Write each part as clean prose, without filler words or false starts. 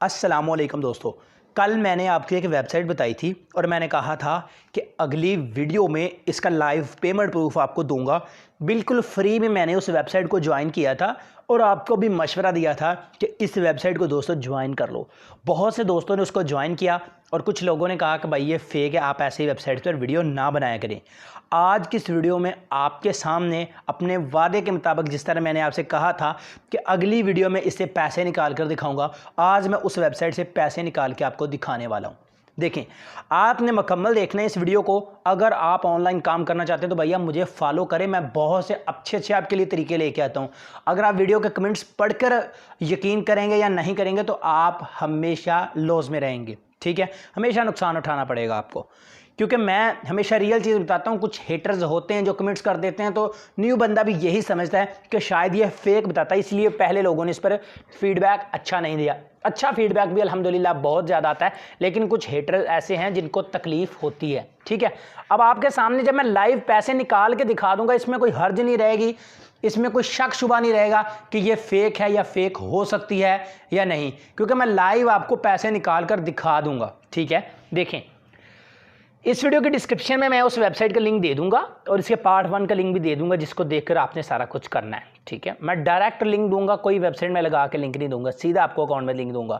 अस्सलामुअलैकुम दोस्तों, कल मैंने आपको एक वेबसाइट बताई थी और मैंने कहा था कि अगली वीडियो में इसका लाइव पेमेंट प्रूफ आपको दूंगा। बिल्कुल फ्री में मैंने उस वेबसाइट को ज्वाइन किया था और आपको भी मशवरा दिया था कि इस वेबसाइट को दोस्तों ज्वाइन कर लो। बहुत से दोस्तों ने उसको ज्वाइन किया और कुछ लोगों ने कहा कि भाई ये फेक है, आप ऐसी वेबसाइट पर वीडियो ना बनाया करें। आज की इस वीडियो में आपके सामने अपने वादे के मुताबिक, जिस तरह मैंने आपसे कहा था कि अगली वीडियो में इससे पैसे निकाल कर दिखाऊंगा, आज मैं उस वेबसाइट से पैसे निकाल के आपको दिखाने वाला हूं। देखें, आपने मुकम्मल देखना है इस वीडियो को। अगर आप ऑनलाइन काम करना चाहते हैं तो भैया मुझे फॉलो करें, मैं बहुत से अच्छे आपके लिए तरीके लेके आता हूं। अगर आप वीडियो के कमेंट्स पढ़कर यकीन करेंगे या नहीं करेंगे तो आप हमेशा लॉस में रहेंगे। ठीक है, हमेशा नुकसान उठाना पड़ेगा आपको, क्योंकि मैं हमेशा रियल चीज़ बताता हूँ। कुछ हेटर्स होते हैं जो कमेंट्स कर देते हैं, तो न्यू बंदा भी यही समझता है कि शायद ये फेक बताता है, इसलिए पहले लोगों ने इस पर फीडबैक अच्छा नहीं दिया। अच्छा फीडबैक भी अल्हम्दुलिल्लाह बहुत ज़्यादा आता है, लेकिन कुछ हेटर्स ऐसे हैं जिनको तकलीफ होती है। ठीक है, अब आपके सामने जब मैं लाइव पैसे निकाल के दिखा दूंगा, इसमें कोई हर्ज नहीं रहेगी, इसमें कोई शक शुबा नहीं रहेगा कि ये फेक है या फेक हो सकती है या नहीं, क्योंकि मैं लाइव आपको पैसे निकाल कर दिखा दूंगा। ठीक है, देखें, इस वीडियो के डिस्क्रिप्शन में मैं उस वेबसाइट का लिंक दे दूंगा और इसके पार्ट 1 का लिंक भी दे दूंगा, जिसको देखकर आपने सारा कुछ करना है। ठीक है, मैं डायरेक्ट लिंक दूंगा, कोई वेबसाइट में लगा के लिंक नहीं दूंगा, सीधा आपको अकाउंट में लिंक दूंगा।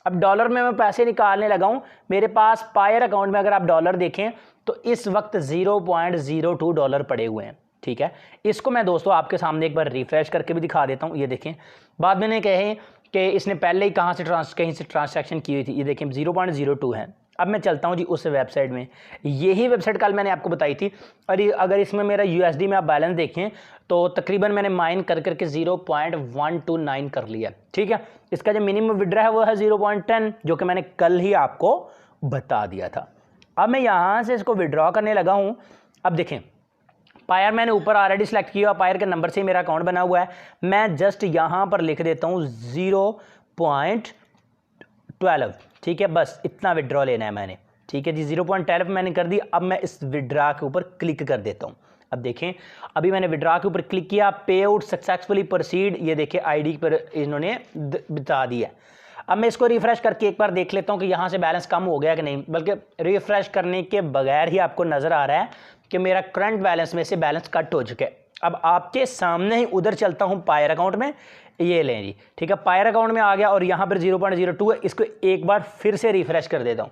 अब डॉलर में मैं पैसे निकालने लगा हूं। मेरे पास पायर अकाउंट में अगर आप डॉलर देखें तो इस वक्त $0.02 पड़े हुए हैं। ठीक है, इसको मैं दोस्तों आपके सामने एक बार रिफ्रेश करके भी दिखा देता हूँ। ये देखें, बाद में कहे कि इसने पहले ही कहीं से ट्रांसैक्शन की हुई थी। ये देखें 0.02 है। अब मैं चलता हूं जी उस वेबसाइट में। यही वेबसाइट कल मैंने आपको बताई थी, और अगर इसमें मेरा USD में आप बैलेंस देखें तो तकरीबन मैंने माइन कर करके 0.129 कर लिया। ठीक है, इसका जो मिनिमम विड्रा है वो है 0.10, जो कि मैंने कल ही आपको बता दिया था। अब मैं यहाँ से इसको विड्रॉ करने लगा हूँ। अब देखें, पायर मैंने ऊपर ऑलरेडी सेलेक्ट किया, पायर के नंबर से मेरा अकाउंट बना हुआ है। मैं जस्ट यहाँ पर लिख देता हूँ 0.12। ठीक है, बस इतना विड्रॉ लेना है मैंने। ठीक है जी, 0.12 मैंने कर दी। अब मैं इस विड्रा के ऊपर क्लिक कर देता हूँ। अब देखें, अभी मैंने विड्रा के ऊपर क्लिक किया, पे आउट सक्सेसफुली प्रोसीड। ये देखें आईडी पर इन्होंने बता दिया। अब मैं इसको रिफ्रेश करके एक बार देख लेता हूँ कि यहाँ से बैलेंस कम हो गया कि नहीं, बल्कि रिफ्रेश करने के बगैर ही आपको नज़र आ रहा है कि मेरा करंट बैलेंस में से बैलेंस कट हो चुका है। अब आपके सामने ही उधर चलता हूँ पायर अकाउंट में। ये लें जी, ठीक है, पायर अकाउंट में आ गया और यहाँ पर 0.02 है। इसको एक बार फिर से रिफ्रेश कर देता हूँ।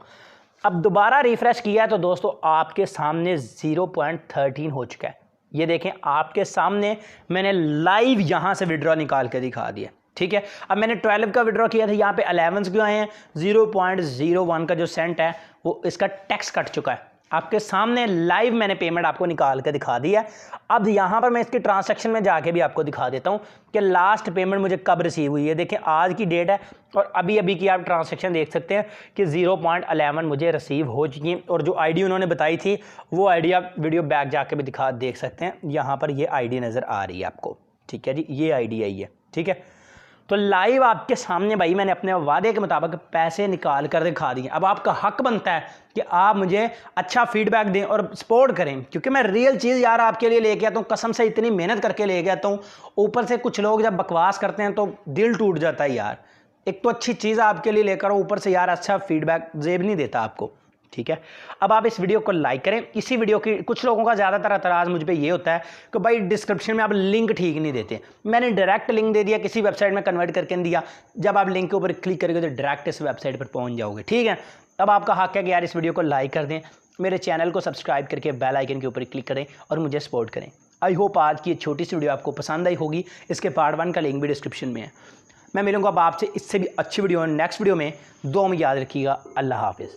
अब दोबारा रिफ्रेश किया है तो दोस्तों आपके सामने 0.13 हो चुका है। ये देखें, आपके सामने मैंने लाइव यहाँ से विड्रॉ निकाल के दिखा दिया। ठीक है, अब मैंने 12 का विड्रॉ किया था, यहाँ पे 11 क्यों आए हैं? 0.01 का जो सेंट है वो इसका टैक्स कट चुका है। आपके सामने लाइव मैंने पेमेंट आपको निकाल के दिखा दिया। अब यहाँ पर मैं इसके ट्रांसैक्शन में जाके भी आपको दिखा देता हूँ कि लास्ट पेमेंट मुझे कब रिसीव हुई है। देखिए, आज की डेट है और अभी की आप ट्रांसैक्शन देख सकते हैं कि 0.11 मुझे रिसीव हो चुकी है। और जो आईडी उन्होंने बताई थी वो आईडी आप वीडियो बैक जाके भी देख सकते हैं। यहाँ पर ये आईडी नज़र आ रही है आपको। ठीक है जी, ये आईडी आई है। ठीक है, तो लाइव आपके सामने भाई मैंने अपने वादे के मुताबिक पैसे निकाल कर दिखा दिए। अब आपका हक बनता है कि आप मुझे अच्छा फीडबैक दें और सपोर्ट करें, क्योंकि मैं रियल चीज़ यार आपके लिए लेके आता हूँ। कसम से इतनी मेहनत करके लेके आता हूँ, ऊपर से कुछ लोग जब बकवास करते हैं तो दिल टूट जाता है यार। एक तो अच्छी चीज़ आपके लिए लेकर ऊपर से यार अच्छा फीडबैक जेब नहीं देता आपको। ठीक है, अब आप इस वीडियो को लाइक करें। इसी वीडियो की कुछ लोगों का ज़्यादातर एतराज़ मुझ पे ये होता है कि भाई डिस्क्रिप्शन में आप लिंक ठीक नहीं देते। मैंने डायरेक्ट लिंक दे दिया, किसी वेबसाइट में कन्वर्ट करके नहीं दिया। जब आप लिंक के ऊपर क्लिक करेंगे तो डायरेक्ट इस वेबसाइट पर पहुंच जाओगे। ठीक है, अब आपका हक है कि यार इस वीडियो को लाइक कर दें, मेरे चैनल को सब्सक्राइब करके बेल आइकन के ऊपर क्लिक करें और मुझे सपोर्ट करें। आई होप आज की छोटी सी वीडियो आपको पसंद आई होगी। इसके पार्ट 1 का लिंक भी डिस्क्रिप्शन में है। मैं मिलूंगा अब आपसे इससे भी अच्छी वीडियो नेक्स्ट वीडियो में। दुआ में याद रखिएगा। अल्लाह हाफिज़।